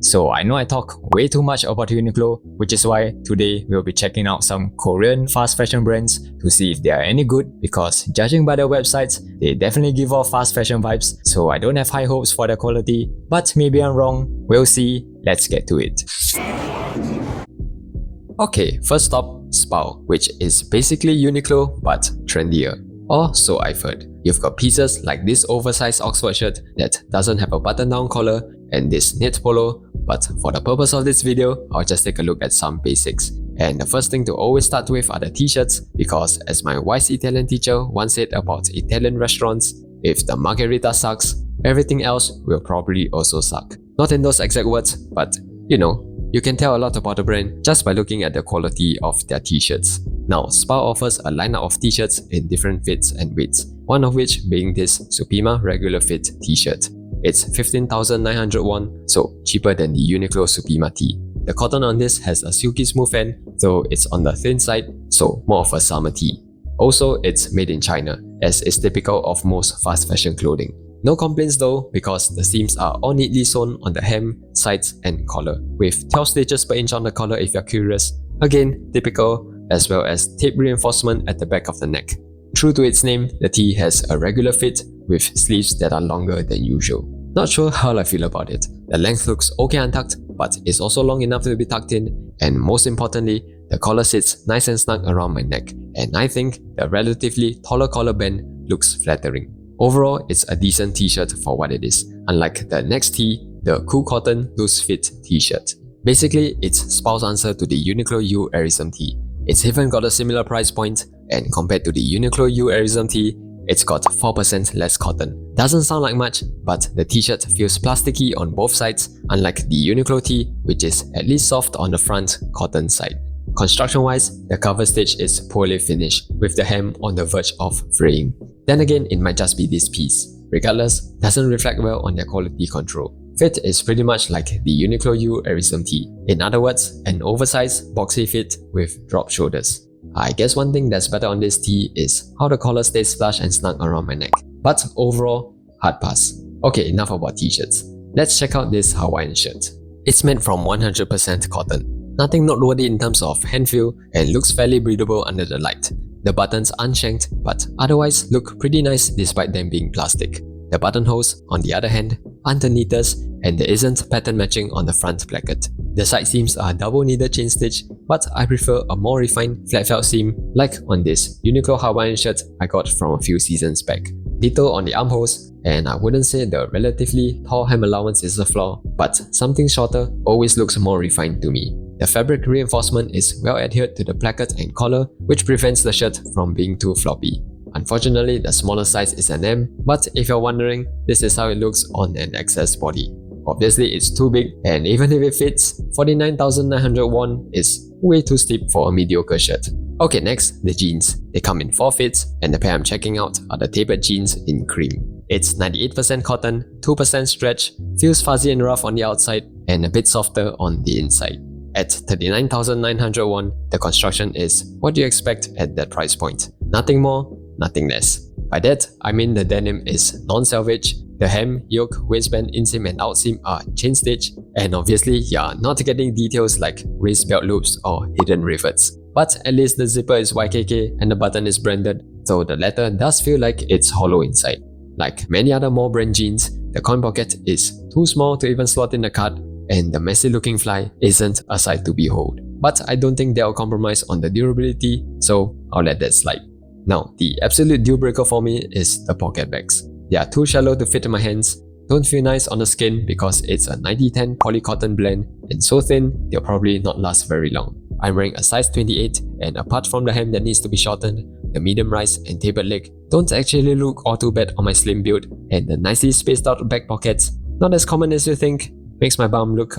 So I know I talk way too much about Uniqlo, which is why today we'll be checking out some Korean fast fashion brands to see if they are any good, because judging by their websites, they definitely give off fast fashion vibes, so I don't have high hopes for their quality, but maybe I'm wrong. We'll see. Let's get to it. Okay, first up, Spao, which is basically Uniqlo but trendier. Or so I've heard. You've got pieces like this oversized Oxford shirt that doesn't have a button-down collar and this knit polo, but for the purpose of this video, I'll just take a look at some basics. And the first thing to always start with are the t-shirts, because as my wise Italian teacher once said about Italian restaurants, if the margherita sucks, everything else will probably also suck. Not in those exact words, but you know, you can tell a lot about the brand just by looking at the quality of their t-shirts. Now, Spao offers a lineup of t-shirts in different fits and widths, one of which being this Supima regular fit t-shirt. It's 15,900 won, so cheaper than the Uniqlo Supima tee. The cotton on this has a silky smooth end, though it's on the thin side, so more of a summer tee. Also, it's made in China, as is typical of most fast fashion clothing. No complaints though, because the seams are all neatly sewn on the hem, sides and collar, with 12 stitches per inch on the collar if you're curious. Again, typical, as well as tape reinforcement at the back of the neck. True to its name, the tee has a regular fit with sleeves that are longer than usual. Not sure how I feel about it. The length looks okay untucked, but it's also long enough to be tucked in, and most importantly, the collar sits nice and snug around my neck, and I think the relatively taller collar band looks flattering. Overall, it's a decent t-shirt for what it is, unlike the next tee, the cool cotton loose fit t-shirt. Basically, it's Spao's answer to the Uniqlo U Airism tee. It's even got a similar price point, and compared to the Uniqlo U Airism tee, it's got 4% less cotton. Doesn't sound like much, but the t-shirt feels plasticky on both sides, unlike the Uniqlo tee, which is at least soft on the front cotton side. Construction-wise, the cover stitch is poorly finished, with the hem on the verge of fraying. Then again, it might just be this piece. Regardless, doesn't reflect well on their quality control. Fit is pretty much like the Uniqlo U Airism tee. In other words, an oversized, boxy fit with drop shoulders. I guess one thing that's better on this tee is how the collar stays flush and snug around my neck. But overall, hard pass. Okay, enough about t-shirts. Let's check out this Hawaiian shirt. It's made from 100% cotton. Nothing noteworthy in terms of hand feel and looks fairly breathable under the light. The buttons unshanked, but otherwise look pretty nice despite them being plastic. The buttonholes, on the other hand, aren't the neatest, and there isn't pattern matching on the front placket. The side seams are double needle chain stitch, but I prefer a more refined flat felt seam like on this Uniqlo Hawaiian shirt I got from a few seasons back. Ditto on the armholes, and I wouldn't say the relatively tall hem allowance is a flaw, but something shorter always looks more refined to me. The fabric reinforcement is well adhered to the placket and collar, which prevents the shirt from being too floppy. Unfortunately, the smaller size is an M, but if you're wondering, this is how it looks on an XS body. Obviously, it's too big, and even if it fits, 49,900 won is way too steep for a mediocre shirt. Okay, next, the jeans. They come in 4 fits, and the pair I'm checking out are the tapered jeans in cream. It's 98% cotton, 2% stretch, feels fuzzy and rough on the outside, and a bit softer on the inside. At 39,900 won, the construction is what you expect at that price point. Nothing more, nothing less. By that, I mean the denim is non-salvage, the hem, yoke, waistband, inseam and outseam are chain stitch, and obviously you're not getting details like raised belt loops or hidden rivets. But at least the zipper is YKK and the button is branded, though the latter does feel like it's hollow inside. Like many other more brand jeans, the coin pocket is too small to even slot in the card, and the messy looking fly isn't a sight to behold. But I don't think they'll compromise on the durability, so I'll let that slide. Now, the absolute deal breaker for me is the pocket bags. They are too shallow to fit in my hands, don't feel nice on the skin because it's a 90-10 polycotton blend, and so thin they'll probably not last very long. I'm wearing a size 28, and apart from the hem that needs to be shortened, the medium rise and tapered leg don't actually look all too bad on my slim build, and the nicely spaced out back pockets, not as common as you think, makes my bum look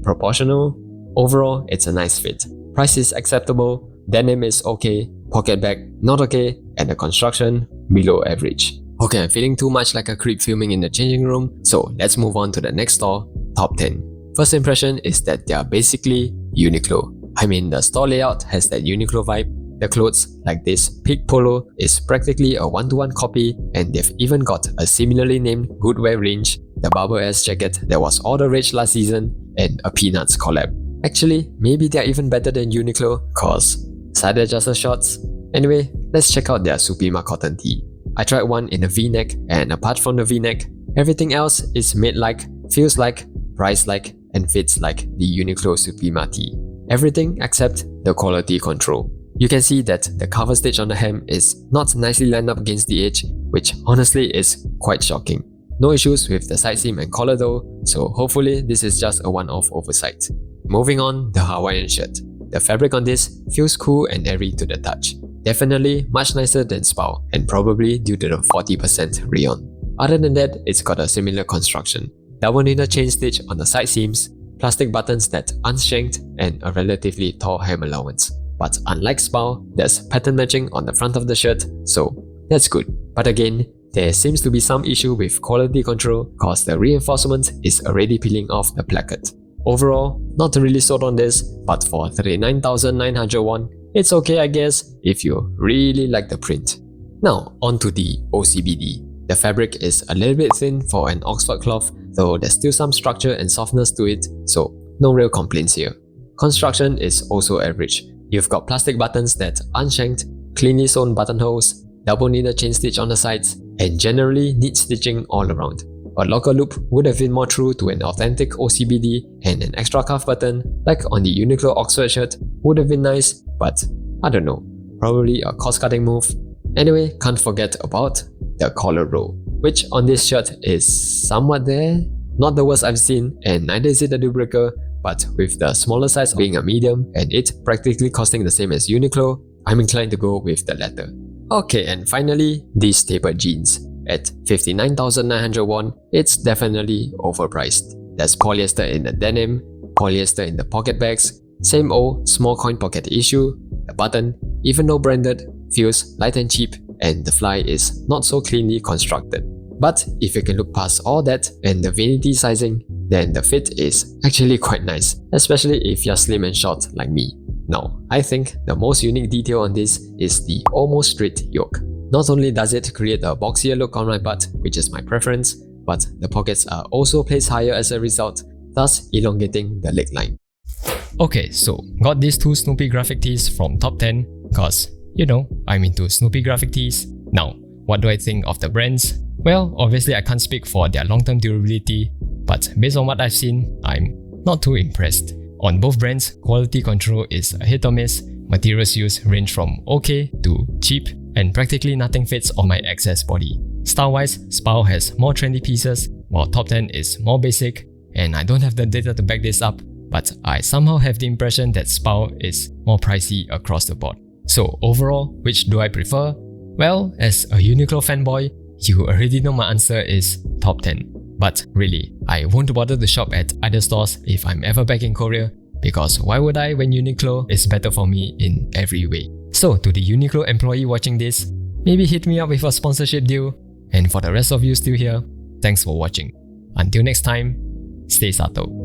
proportional. Overall, it's a nice fit. Price is acceptable, denim is okay, pocket bag not okay, and the construction below average. Okay, I'm feeling too much like a creep filming in the changing room, so let's move on to the next store, Top 10. First impression is that they are basically Uniqlo. I mean, the store layout has that Uniqlo vibe. The clothes, like this pig polo, is practically a one-to-one copy, and they've even got a similarly named goodwear range the Barber S jacket that was all the rage last season, and a Peanuts collab. Actually, maybe they're even better than Uniqlo cause side adjuster shorts. Anyway, let's check out their Supima cotton tee. I tried one in a V-neck, and apart from the V-neck, everything else is made like, feels like, priced like, and fits like the Uniqlo Supima tee. Everything except the quality control. You can see that the cover stitch on the hem is not nicely lined up against the edge, which honestly is quite shocking. No issues with the side seam and collar though, so hopefully this is just a one-off oversight. Moving on, the Hawaiian shirt. The fabric on this feels cool and airy to the touch. Definitely much nicer than Spao, and probably due to the 40% rayon. Other than that, it's got a similar construction. Double needle chain stitch on the side seams, plastic buttons that unshanked, and a relatively tall hem allowance. But unlike Spao, there's pattern matching on the front of the shirt, so that's good. But again, there seems to be some issue with quality control cause the reinforcement is already peeling off the placket. Overall, not really sold on this, but for 39,900 won, it's okay I guess if you really like the print. Now onto the OCBD. The fabric is a little bit thin for an Oxford cloth, though there's still some structure and softness to it, so no real complaints here. Construction is also average. You've got plastic buttons that unshanked, cleanly sewn buttonholes, double needle chain stitch on the sides, and generally neat stitching all around. A locker loop would have been more true to an authentic OCBD, and an extra cuff button, like on the Uniqlo Oxford shirt, would have been nice, but I don't know, probably a cost-cutting move. Anyway, can't forget about the collar roll, which on this shirt is somewhat there. Not the worst I've seen, and neither is it a deal breaker, but with the smaller size being a medium and it practically costing the same as Uniqlo, I'm inclined to go with the latter. Okay, and finally, these tapered jeans. At 59,900 won, it's definitely overpriced. There's polyester in the denim, polyester in the pocket bags, same old small coin pocket issue, the button, even though branded, feels light and cheap, and the fly is not so cleanly constructed. But if you can look past all that and the vanity sizing, then the fit is actually quite nice, especially if you're slim and short like me. Now, I think the most unique detail on this is the almost straight yoke. Not only does it create a boxier look on my butt, which is my preference, but the pockets are also placed higher as a result, thus elongating the leg line. Okay, so got these two Snoopy graphic tees from Top 10 cause, you know, I'm into Snoopy graphic tees. Now, what do I think of the brands? Well, obviously I can't speak for their long-term durability, but based on what I've seen, I'm not too impressed. On both brands, quality control is a hit or miss, materials used range from okay to cheap, and practically nothing fits on my excess body. Style-wise, Spao has more trendy pieces, while Top 10 is more basic, and I don't have the data to back this up, but I somehow have the impression that Spao is more pricey across the board. So overall, which do I prefer? Well, as a Uniqlo fanboy, you already know my answer is Top 10. But really, I won't bother to shop at other stores if I'm ever back in Korea, because why would I when Uniqlo is better for me in every way? So to the Uniqlo employee watching this, maybe hit me up with a sponsorship deal, and for the rest of you still here, thanks for watching. Until next time, stay sato.